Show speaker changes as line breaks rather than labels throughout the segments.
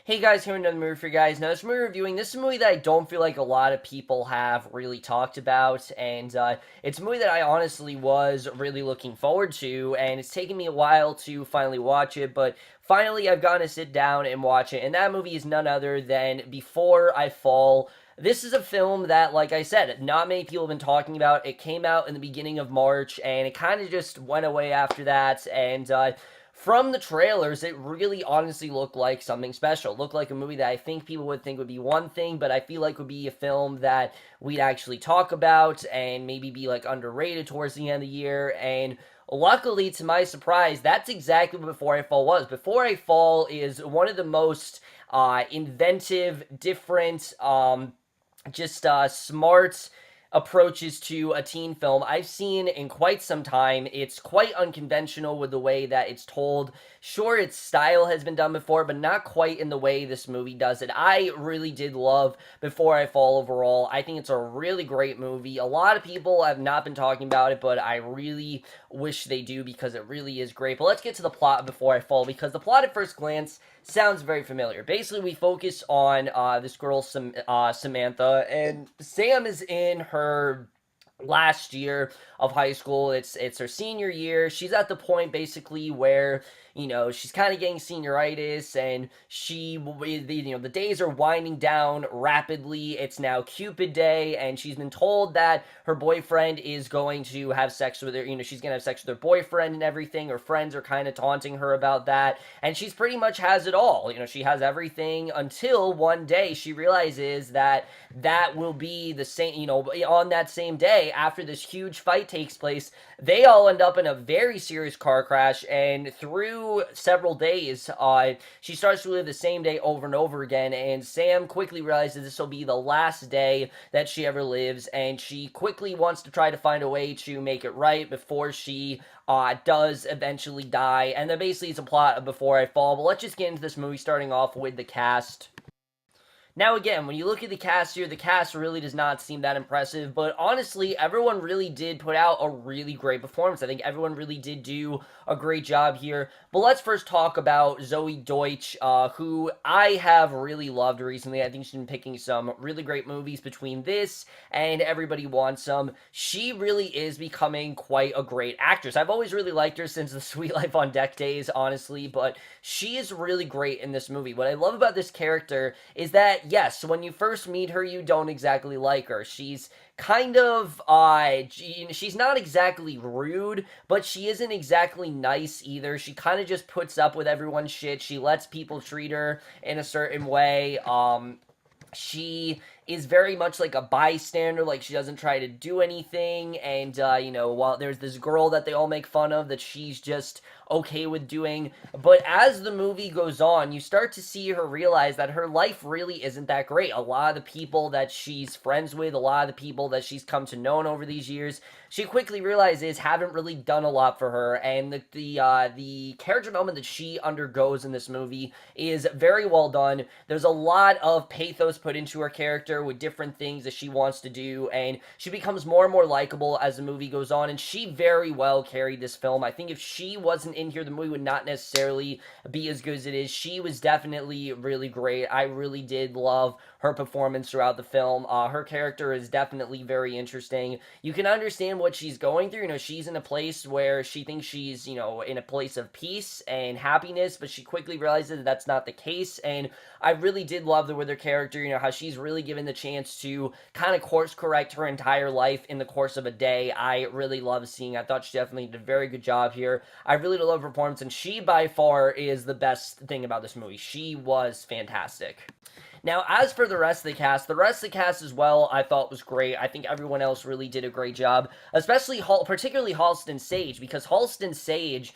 Hey guys, here another movie for you guys. Now, this movie reviewing, this is a movie that I don't feel like a lot of people have really talked about, and it's a movie that I honestly was really looking forward to, and it's taken me a while to finally watch it, but finally I've gotten to sit down and watch it, and that movie is none other than Before I Fall. This is a film that, like I said, not many people have been talking about. It came out in the beginning of March, and it kind of just went away after that, and from the trailers, it really honestly looked like something special. It looked like a movie that I think people would think would be one thing, but I feel like would be a film that we'd actually talk about and maybe be like underrated towards the end of the year. And luckily, to my surprise, that's exactly what Before I Fall was. Before I Fall is one of the most inventive, different, smart approaches to a teen film I've seen in quite some time. It's quite unconventional with the way that it's told. Sure, its style has been done before, but not quite in the way this movie does it. I really did love Before I Fall overall. I think it's a really great movie. A lot of people have not been talking about it, but I really wish they do because it really is great. But let's get to the plot of Before I Fall, because the plot at first glance sounds very familiar. Basically, we focus on this girl, Samantha, and Sam is in her last year of high school. It's her senior year. She's at the point basically where she's kind of getting senioritis, and the days are winding down rapidly. It's now Cupid Day, and she's been told that her boyfriend is going to have sex with her. She's gonna have sex with her boyfriend and everything. Her friends are kind of taunting her about that, and she's pretty much has it all. She has everything until one day she realizes that will be the same. On that same day, after this huge fight takes place, they all end up in a very serious car crash, and through several days, she starts to live the same day over and over again, and Sam quickly realizes this will be the last day that she ever lives, and she quickly wants to try to find a way to make it right before she does eventually die. And then basically it's a plot of Before I Fall. But let's just get into this movie, starting off with the cast. Now, again, when you look at the cast here, the cast really does not seem that impressive, but honestly, everyone really did put out a really great performance. I think everyone really did do a great job here. But let's first talk about Zoe Deutsch, who I have really loved recently. I think she's been picking some really great movies between this and Everybody Wants Some. She really is becoming quite a great actress. I've always really liked her since the Sweet Life on Deck days, honestly, but she is really great in this movie. What I love about this character is that yes, when you first meet her, you don't exactly like her. She's kind of she's not exactly rude, but she isn't exactly nice either. She kind of just puts up with everyone's shit. She lets people treat her in a certain way. She is very much like a bystander, like she doesn't try to do anything, and while there's this girl that they all make fun of that she's just okay with doing, but as the movie goes on, you start to see her realize that her life really isn't that great. A lot of the people that she's friends with, a lot of the people that she's come to know over these years, she quickly realizes haven't really done a lot for her, and the character development that she undergoes in this movie is very well done. There's a lot of pathos put into her character with different things that she wants to do, and she becomes more and more likable as the movie goes on, and she very well carried this film. I think if she wasn't in here, the movie would not necessarily be as good as it is. She was definitely really great. I really did love her performance throughout the film. Her character is definitely very interesting. You can understand what she's going through. She's in a place where she thinks she's, in a place of peace and happiness, but she quickly realizes that that's not the case, and I really did love with her character, how she's really given the chance to kind of course correct her entire life in the course of a day. I really love seeing. I thought she definitely did a very good job here. I really love her performance, and she by far is the best thing about this movie. She was fantastic. Now, as for the rest of the cast as well, I thought was great. I think everyone else really did a great job, especially particularly Halston Sage, because Halston Sage,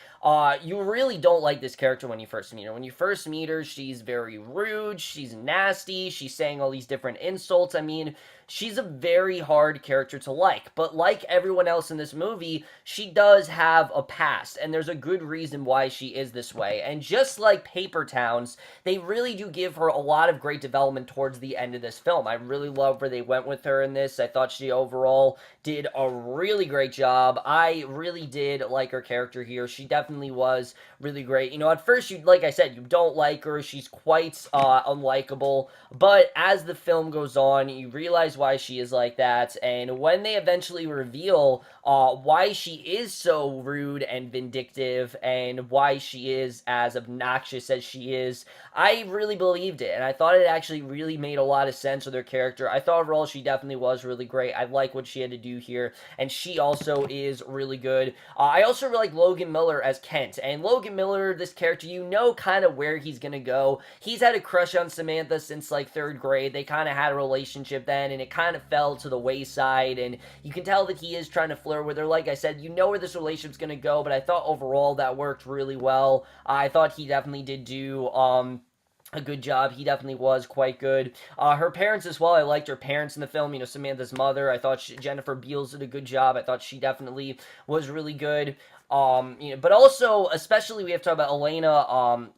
you really don't like this character when you first meet her. When you first meet her, she's very rude, she's nasty, she's saying all these different insults. I mean, she's a very hard character to like, but like everyone else in this movie, she does have a past, and there's a good reason why she is this way. And just like Paper Towns, they really do give her a lot of great great development towards the end of this film. I really love where they went with her in this. I thought she overall did a really great job. I really did like her character here. She definitely was really great. At first, like I said, you don't like her. She's quite unlikable. But as the film goes on, you realize why she is like that. And when they eventually reveal why she is so rude and vindictive and why she is as obnoxious as she is, I really believed it. And I thought it actually really made a lot of sense with her character. I thought overall she definitely was really great. I like what she had to do here. And she also is really good. I also really like Logan Miller as Kent. And Logan Miller, this character, you know kind of where he's going to go. He's had a crush on Samantha since like third grade. They kind of had a relationship then, and it kind of fell to the wayside. And you can tell that he is trying to flirt with her. Like I said, you know where this relationship's going to go, but I thought overall that worked really well. I thought he definitely did do a good job. He definitely was quite good. Her parents as well. I liked her parents in the film. Samantha's mother. I thought Jennifer Beals did a good job. I thought she definitely was really good. But also, especially, we have to talk about Elena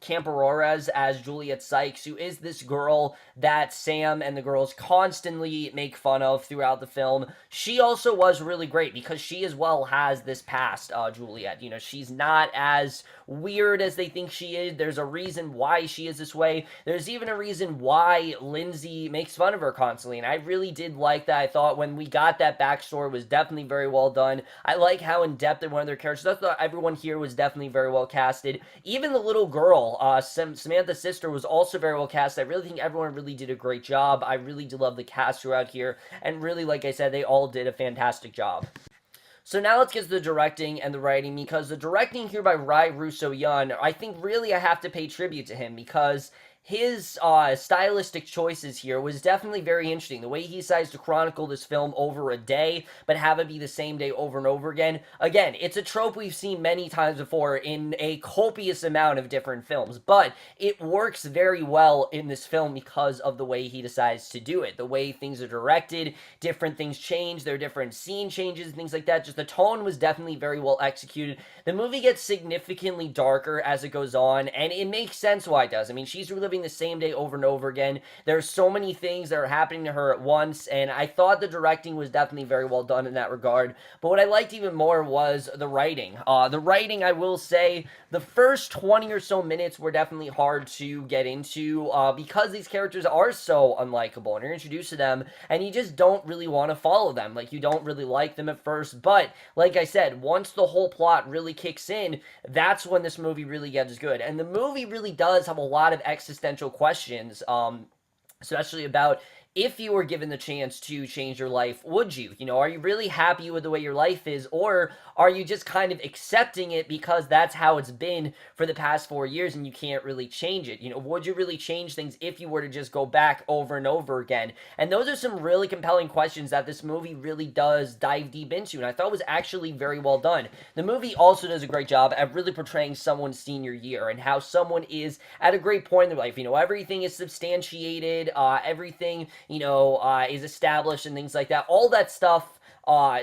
Camporores as Juliet Sykes, who is this girl that Sam and the girls constantly make fun of throughout the film. She also was really great because she as well has this past, Juliet. She's not as weird as they think she is. There's a reason why she is this way. There's even a reason why Lindsay makes fun of her constantly, and I really did like that. I thought when we got that backstory was definitely very well done. I like how in-depth they went with their characters. I thought everyone here was definitely very well casted. Even the little girl, Samantha's sister, was also very well cast. I really think everyone really did a great job. I really do love the cast throughout here, and really, like I said, they all did a fantastic job. So now let's get to the directing and the writing, because the directing here by Rai Russo-Yun, I think really I have to pay tribute to him, because his stylistic choices here was definitely very interesting. The way he decides to chronicle this film over a day, but have it be the same day over and over again. Again, it's a trope we've seen many times before in a copious amount of different films, but it works very well in this film because of the way he decides to do it. The way things are directed, different things change, there are different scene changes and things like that. Just the tone was definitely very well executed. The movie gets significantly darker as it goes on, and it makes sense why it does. I mean, she's reliving the same day over and over again. There's so many things that are happening to her at once, and I thought the directing was definitely very well done in that regard. But what I liked even more was the writing. The writing, I will say, the first 20 or so minutes were definitely hard to get into because these characters are so unlikable, and you're introduced to them, and you just don't really want to follow them. Like, you don't really like them at first, but like I said, once the whole plot really kicks in, that's when this movie really gets good. And the movie really does have a lot of existential questions, especially about if you were given the chance to change your life, would you? Are you really happy with the way your life is, or are you just kind of accepting it because that's how it's been for the past 4 years and you can't really change it? Would you really change things if you were to just go back over and over again? And those are some really compelling questions that this movie really does dive deep into, and I thought was actually very well done. The movie also does a great job at really portraying someone's senior year and how someone is at a great point in their life. Everything is substantiated, everything is established and things like that. All that stuff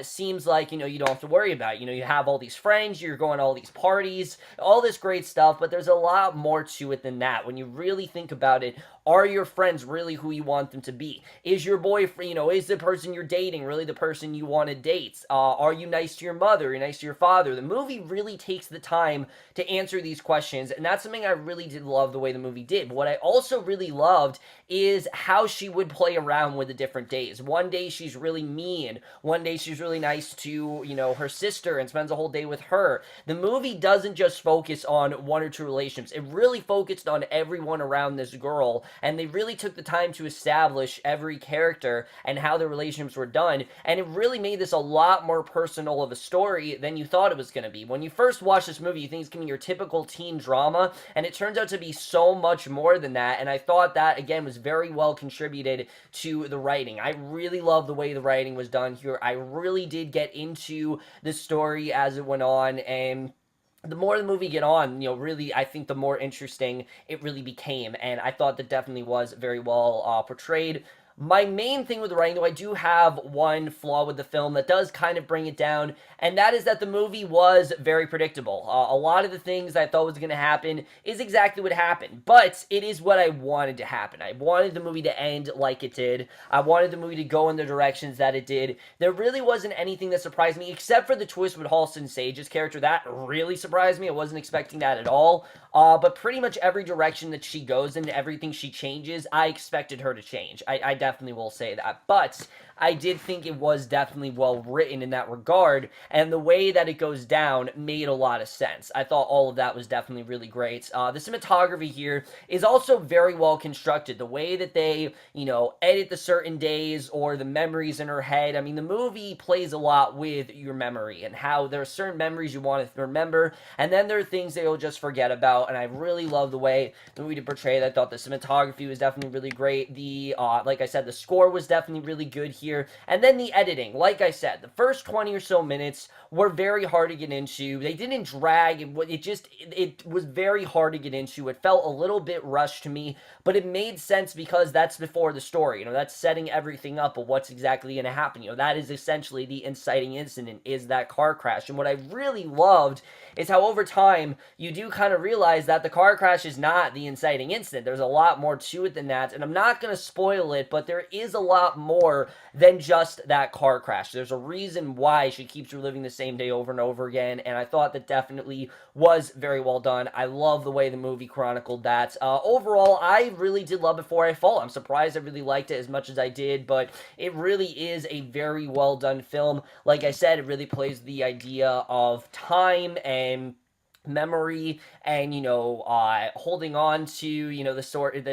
seems like, you don't have to worry about. You have all these friends, you're going to all these parties, all this great stuff, but there's a lot more to it than that. When you really think about it, are your friends really who you want them to be? Is your boyfriend, is the person you're dating really the person you want to date? Are you nice to your mother? Are you nice to your father? The movie really takes the time to answer these questions, and that's something I really did love the way the movie did. But what I also really loved is how she would play around with the different days. One day she's really mean. One day she's really nice to, her sister and spends a whole day with her. The movie doesn't just focus on one or two relationships. It really focused on everyone around this girl, and they really took the time to establish every character and how the relationships were done, and it really made this a lot more personal of a story than you thought it was going to be. When you first watch this movie, you think it's going to be your typical teen drama, and it turns out to be so much more than that, and I thought that, again, was very well contributed to the writing. I really love the way the writing was done here. I really did get into the story as it went on, and the more the movie get on, really, I think the more interesting it really became, and I thought that definitely was very well portrayed. My main thing with the writing, though, I do have one flaw with the film that does kind of bring it down, and that is that the movie was very predictable. A lot of the things I thought was going to happen is exactly what happened, but it is what I wanted to happen. I wanted the movie to end like it did. I wanted the movie to go in the directions that it did. There really wasn't anything that surprised me, except for the twist with Halston Sage's character. That really surprised me. I wasn't expecting that at all. But pretty much every direction that she goes in, everything she changes, I expected her to change. I definitely will say that. But I did think it was definitely well written in that regard, and the way that it goes down made a lot of sense. I thought all of that was definitely really great. The cinematography here is also very well constructed. The way that they, edit the certain days or the memories in her head. I mean, the movie plays a lot with your memory and how there are certain memories you want to remember, and then there are things that you'll just forget about, and I really love the way the movie portrayed. I thought the cinematography was definitely really great. Like I said, the score was definitely really good here. And then the editing, like I said, the first 20 or so minutes were very hard to get into. They didn't drag. It was very hard to get into. It felt a little bit rushed to me, but it made sense because that's before the story. That's setting everything up of what's exactly going to happen. That is essentially the inciting incident, is that car crash. And what I really loved is how over time you do kind of realize that the car crash is not the inciting incident. There's a lot more to it than that, and I'm not going to spoil it, but there is a lot more than just that car crash. There's a reason why she keeps reliving the same day over and over again, and I thought that definitely was very well done. I love the way the movie chronicled that. Overall, I really did love Before I Fall. I'm surprised I really liked it as much as I did, but it really is a very well done film. Like I said, it really plays the idea of time and memory, and holding on to the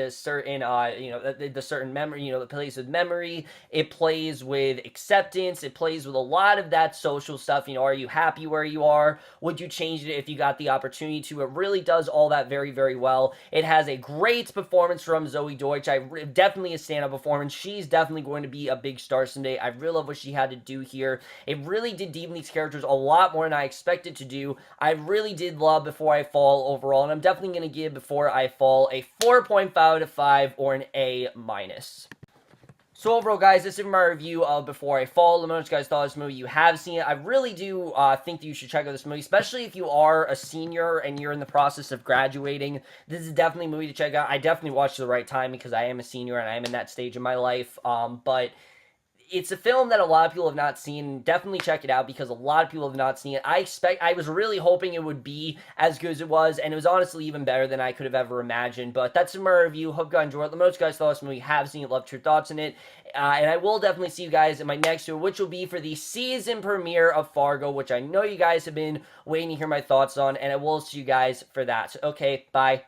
certain memory, it plays with memory, it plays with acceptance, it plays with a lot of that social stuff. Are you happy where you are? Would you change it if you got the opportunity to? It really does all that very, very well. It has a great performance from Zoe Deutch. Definitely a stand-up performance. She's definitely going to be a big star someday. I really love what she had to do here. It really did deepen these characters a lot more than I expected to do. I really did love Before I Fall overall, and I'm definitely going to give Before I Fall a 4.5 out of 5 or an A-. So overall, guys, this is my review of Before I Fall. Let me know what you guys thought of this movie. You have seen it. I really do think that you should check out this movie, especially if you are a senior and you're in the process of graduating. This is definitely a movie to check out. I definitely watched it at the right time because I am a senior and I am in that stage of my life. But it's a film that a lot of people have not seen. Definitely check it out because a lot of people have not seen it. I was really hoping it would be as good as it was, and it was honestly even better than I could have ever imagined. But that's my review. Hope you guys enjoyed it. Let me know what you guys thought of this movie. Have seen it, loved your thoughts on it. And I will definitely see you guys in my next video, which will be for the season premiere of Fargo, which I know you guys have been waiting to hear my thoughts on, and I will see you guys for that. So, okay, bye.